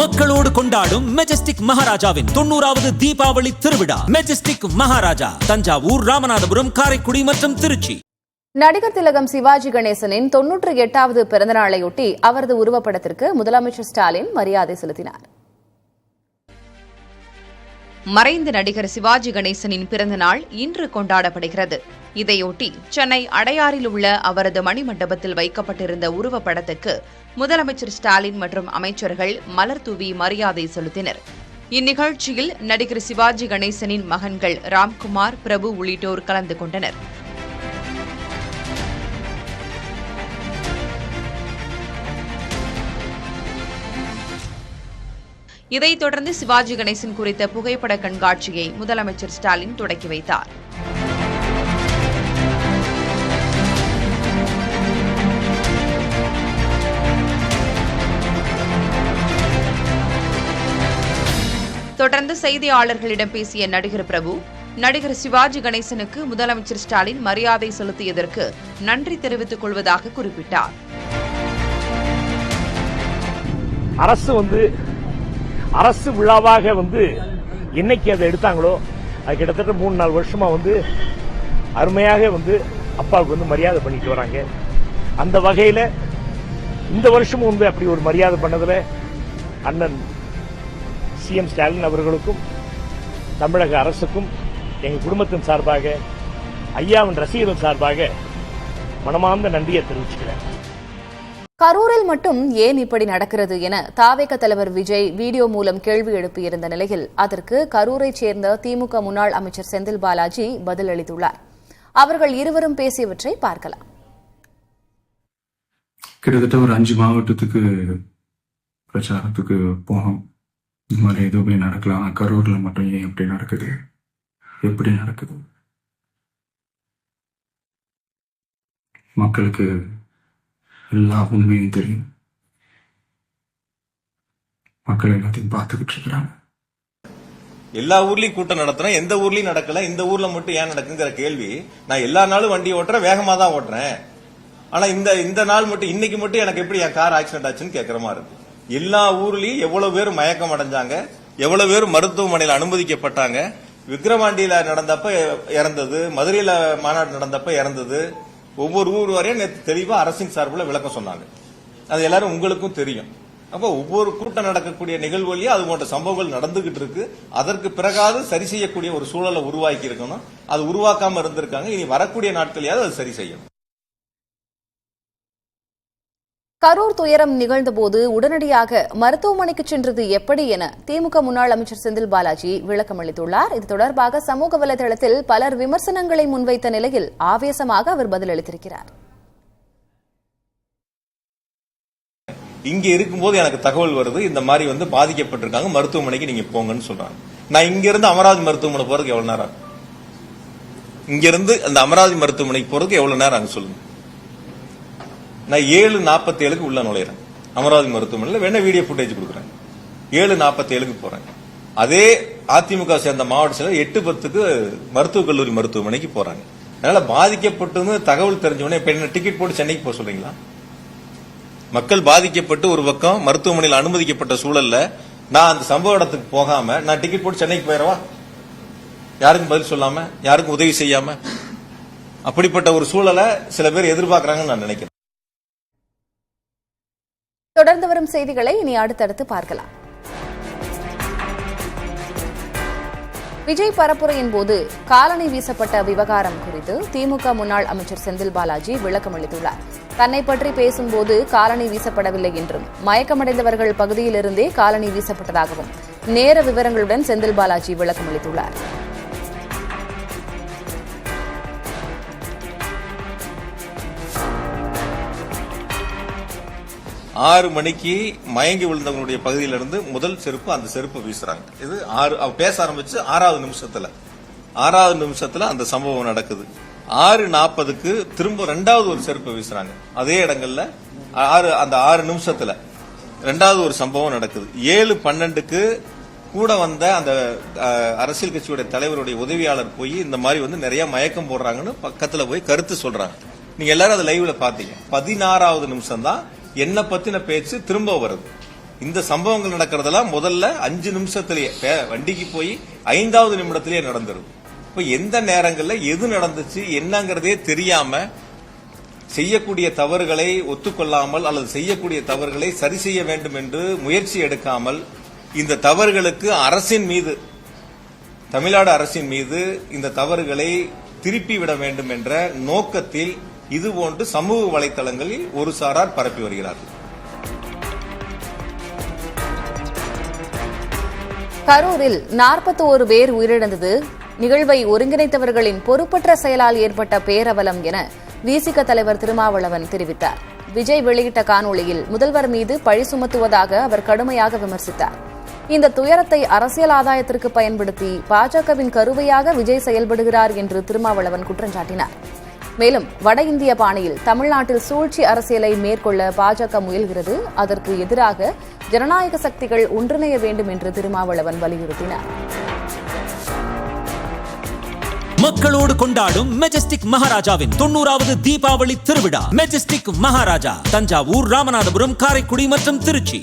மக்களோடு கொண்டாடும் மெஜஸ்டிக் மகாராஜாவின் 90வது தீபாவளி திருவிழா. மெஜஸ்டிக் மகாராஜா தஞ்சாவூர், ராமநாதபுரம், காரைக்குடி மற்றும் திருச்சி. நடிகர் திலகம் சிவாஜி கணேசனின் 98வது பிறந்தநாளையொட்டி அவரது உருவப்படத்திற்கு முதலமைச்சர் ஸ்டாலின் மரியாதை செலுத்தினார். மறைந்த நடிகர் சிவாஜி கணேசனின் பிறந்தநாள் இன்று கொண்டாடப்படுகிறது. இதையொட்டி சென்னை அடையாறில் உள்ள அவரது மணிமண்டபத்தில் வைக்கப்பட்டிருந்த உருவப்படத்துக்கு முதலமைச்சர் ஸ்டாலின் மற்றும் அமைச்சர்கள் மலர் தூவி மரியாதை செலுத்தினர். இந்நிகழ்ச்சியில் நடிகர் சிவாஜி கணேசனின் மகன்கள் ராம்குமார், பிரபு உள்ளிட்டோர் கலந்து கொண்டனர். இதைத் தொடர்ந்து சிவாஜி கணேசன் குறித்த புகைப்பட கண்காட்சியை முதலமைச்சர் ஸ்டாலின் தொடக்கி வைத்தார். தொடர்ந்து செய்தியாளர்களிடம் பேசிய நடிகர் பிரபு, நடிகர் சிவாஜி கணேசனுக்கு முதலமைச்சர் ஸ்டாலின் மரியாதை செலுத்தியதற்கு நன்றி தெரிவித்துக் கொள்வதாக குறிப்பிட்டார். அரசு விழாவாக என்னைக்கு அதை எடுத்தாங்களோ அது கிட்டத்தட்ட 3-4 வருஷமா அருமையாக அப்பாவுக்கு மரியாதை பண்ணிட்டு வராங்க. அந்த வகையில இந்த வருஷமும் அப்படி ஒரு மரியாதை பண்ணதுல அண்ணன் சிஎம் ஸ்டாலின் அவர்களுக்கும் தமிழக அரசுக்கும் எங்க குடும்பத்தின் சார்பாக, ஐயாவின் ரசிகர்கள் சார்பாக மனமார்ந்த நன்றியை தெரிவிச்சுக்கிறேன். கரூரில் மட்டும் ஏன் இப்படி நடக்கிறது என தாவேக தலைவர் விஜய் வீடியோ மூலம் கேள்வி எழுப்பியிருந்த நிலையில் அதற்கு கரூரைச் சேர்ந்த திமுக முன்னாள் அமைச்சர் செந்தில் பாலாஜி பதிலளித்துள்ளார். அவர்கள் இருவரும் பேசியவற்றை பார்க்கலாம். கிட்டத்தட்ட ஒரு 5 மாவட்டத்துக்கு பிரச்சாரத்துக்கு போகும். இந்த மாதிரி எதுவுமே நடக்கலாம். கரூர்ல மட்டும் ஏன் இப்படி நடக்குது, எப்படி நடக்குது? மக்களுக்கு எல்லா உண்மையும் தெரியும். மக்கள் எல்லாத்தையும் பார்த்துக்கிட்டு இருக்கிறாங்க. எல்லா ஊர்லயும் கூட்டம் நடத்துறேன், எந்த ஊர்லயும் நடக்கல, இந்த ஊர்ல மட்டும் ஏன் நடக்குங்கிற கேள்வி. நான் எல்லா நாளும் வண்டி ஓட்டுறேன், வேகமா தான் ஓட்டுறேன். ஆனா இந்த நாள் மட்டும், இன்னைக்கு மட்டும் எனக்கு எப்படி என் கார் ஆக்சிடென்ட் ஆச்சுன்னு கேட்கற மாதிரி இருக்கு. எல்லா ஊர்லயும் எவ்வளவு பேர் மயக்கம் அடைஞ்சாங்க, எவ்வளவு பேர் மருத்துவமனையில் அனுமதிக்கப்பட்டாங்க. விக்கிரவாண்டியில நடந்தப்ப இறந்தது, மதுரையில மாநாடு நடந்தப்ப இறந்தது. ஒவ்வொரு ஊர் வரையும் நேற்று தெளிவா அரசின் சார்பில் விளக்கம் சொன்னாங்க. அது எல்லாரும் உங்களுக்கும் தெரியும். அப்ப ஒவ்வொரு கூட்டம் நடக்கக்கூடிய நிகழ்வுலயே அது போன்ற சம்பவங்கள் நடந்துகிட்டு இருக்கு. அதற்கு பிறகாவது சரி செய்யக்கூடிய ஒரு சூழலை உருவாக்கி இருக்கணும். அது உருவாக்காம இருந்திருக்காங்க. இனி வரக்கூடிய நாட்களையாவது அது சரி செய்யணும். கரூர் துயரம் நிகழ்ந்தபோது உடனடியாக மருத்துவமனைக்கு சென்றது எப்படி என திமுக முன்னாள் அமைச்சர் செந்தில் பாலாஜி விளக்கம் அளித்துள்ளார். இது தொடர்பாக சமூக வலைதளத்தில் பலர் விமர்சனங்களை முன்வைத்த நிலையில் ஆவேசமாக அவர் பதிலளித்திருக்கிறார். இங்க இருக்கும்போது எனக்கு தகவல் வருது, இந்த மாதிரி பாதிக்கப்பட்டிருக்காங்க, மருத்துவமனைக்கு நீங்க போங்கன்னு சொல்றாங்க. நான் இங்க இருந்து அமராவதி மருத்துவமனை போறதுக்கு எவ்வளவு நேரம்? இங்க இருந்து அந்த அமராவதி மருத்துவமனைக்கு போறதுக்கு எவ்வளவு நேரம் அங்க சொல்லுங்க. நான் 7:47 உள்ள நுழையிறேன் அமராவதி மருத்துவமனையில். வேணா வீடியோ ஃபுட்டேஜ் கொடுக்குறேன். 7:47 போறேன். அதே அதிமுக சேர்ந்த மாவட்ட செயலர் 8:10 மருத்துவக் கல்லூரி மருத்துவமனைக்கு போறாங்க. அதனால பாதிக்கப்பட்டு தகவல் தெரிஞ்சவொடனே இப்ப என்ன டிக்கெட் போட்டு சென்னைக்கு போக சொல்றீங்களா? மக்கள் பாதிக்கப்பட்டு ஒரு பக்கம் மருத்துவமனையில் அனுமதிக்கப்பட்ட சூழல்ல நான் அந்த சம்பவ இடத்துக்கு போகாம நான் டிக்கெட் போட்டு சென்னைக்கு போயிடவா? யாருக்கும் பதில் சொல்லாம, யாருக்கும் உதவி செய்யாம, அப்படிப்பட்ட ஒரு சூழலை சில பேர் எதிர்பார்க்கறாங்கன்னு நான் நினைக்கிறேன். தொடர்ந்து வரும் செய்திகளை இனி அடுத்தடுத்து பார்க்கலாம். விஜய் பரப்புரையின் போது காலணி வீசப்பட்ட விவகாரம் குறித்து திமுக முன்னாள் அமைச்சர் செந்தில் பாலாஜி விளக்கம் அளித்துள்ளார். தன்னை பற்றி பேசும்போது காலணி வீசப்படவில்லை என்றும், மயக்கமடைந்தவர்கள் பகுதியிலிருந்தே காலணி வீசப்பட்டதாகவும் நேர விவரங்களுடன் செந்தில் பாலாஜி விளக்கம் அளித்துள்ளார். 6 மணிக்கு மயங்கி விழுந்தவங்களுடைய பகுதியிலிருந்து முதல் செருப்பு, அந்த செருப்பு வீசுறாங்க. இது பேச ஆரம்பிச்சு 6வது நிமிஷத்துல அந்த சம்பவம் நடக்குது. 6:40க்கு திரும்ப 2வது ஒரு செருப்பு வீசுறாங்க. அதே இடங்கள்ல அந்த 6 நிமிஷத்துல 2வது ஒரு சம்பவம் நடக்குது. 7:12க்கு கூட வந்த அந்த அரசியல் கட்சியுடைய தலைவருடைய உதவியாளர் போய் இந்த மாதிரி நிறைய மயக்கம் போடுறாங்கன்னு பக்கத்துல போய் கருத்து சொல்றாங்க. நீங்க எல்லாரும் அதை லைவ்ல பாத்தீங்க. 16வது நிமிஷம் தான் என்ன பத்தின பேச்சு திரும்ப வருது. இந்த சம்பவங்கள் நடக்கிறதெல்லாம் முதல்ல 5 நிமிஷத்திலேயே வண்டிக்கு போய் 5வது நிமிடத்திலேயே நடந்துரும். இப்ப எந்த நேரங்கள்ல எது நடந்துச்சு என்னங்கிறதே தெரியாம செய்யக்கூடிய தவறுகளை ஒத்துக்கொள்ளாமல் அல்லது செய்யக்கூடிய தவறுகளை சரி செய்ய வேண்டும் என்று முயற்சி எடுக்காமல் இந்த தவறுகளுக்கு அரசின் மீது, தமிழ்நாடு அரசின் மீது இந்த தவறுகளை திருப்பி விட வேண்டும் என்ற நோக்கத்தில் இதுபோன்று சமூக வலைதளங்களில் ஒரு சாரார் பரப்பி வருகிறார்கள். கரூரில் 41 பேர் உயிரிழந்தது நிகழ்வை ஒருங்கிணைத்தவர்களின் பொறுப்பற்ற செயலால் ஏற்பட்ட பேரவலம் என விசிக தலைவர் திருமாவளவன் தெரிவித்தார். விஜய் வெளியிட்ட காணொளியில் முதல்வர் மீது பழி சுமத்துவதாக அவர் கடுமையாக விமர்சித்தார். இந்த துயரத்தை அரசியல் ஆதாயத்திற்கு பயன்படுத்தி பாஜகவின் கருவையாக விஜய் செயல்படுகிறார் என்று திருமாவளவன் குற்றம் சாட்டினார். மேலும் வட இந்திய பாணியில் தமிழ்நாட்டில் சூழ்ச்சி அரசியலை மேற்கொள்ள பாஜக முயல்கிறது, அதற்கு எதிராக ஜனநாயக சக்திகள் ஒன்றிணைய வேண்டும் என்று திருமாவளவன் வலியுறுத்தினார். மக்களோடு கொண்டாடும் மெஜஸ்டிக் மகாராஜாவின் 90வது தீபாவளி திருவிழா. மெஜஸ்டிக் மகாராஜா தஞ்சாவூர், ராமநாதபுரம், காரைக்குடி மற்றும் திருச்சி.